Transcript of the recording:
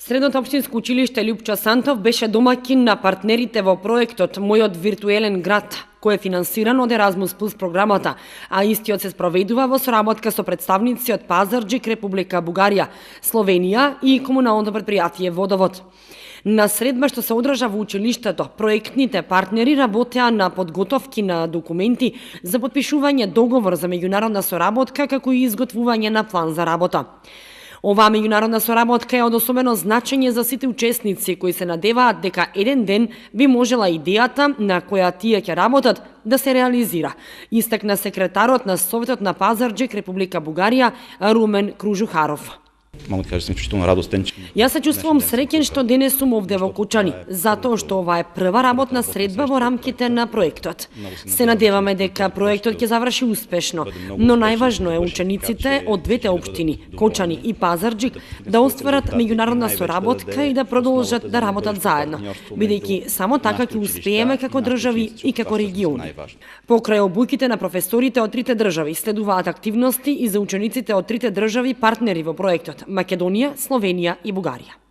Средното општинско училиште Љупча Сантов беше домаќин на партнерите во проектот Мојот виртуелен град, кој е финансиран од Еразмус Плюс програмата, а истиот се спроведува во соработка со представници од Пазарџик, Република Бугарија, Словенија и комуналното претпријатие Водовод. На средба што се одржа во училиштето, проектните партнери работеа на подготовки на документи за подпишување договор за меѓународна соработка како и изготвување на план за работа. Оваа меѓународна соработка е од особено значење за сите учесници кои се надеваат дека еден ден би можела идејата на која тие ќе работат да се реализира, истакна секретарот на Советот на Пазарџик, Република Бугарија, Румен Кружухаров. Мога да кажам, исклучително радостен. Јас се чувствувам среќен што денес сум овде во Кучани, затоа што ова е прва работна средба во рамките на проектот. Се надеваме дека проектот ќе заврши успешно, но најважно е учениците од двете општини, Кочани и Пазарџик, да остварат меѓународна соработка и да продолжат да работат заедно, бидејќи само така ќе успееме како држави и како региони. Покрај обуките на професорите од трите држави следуваат активности и за учениците од трите држави партнери во проектот Македонија, Словенија и Бугарија.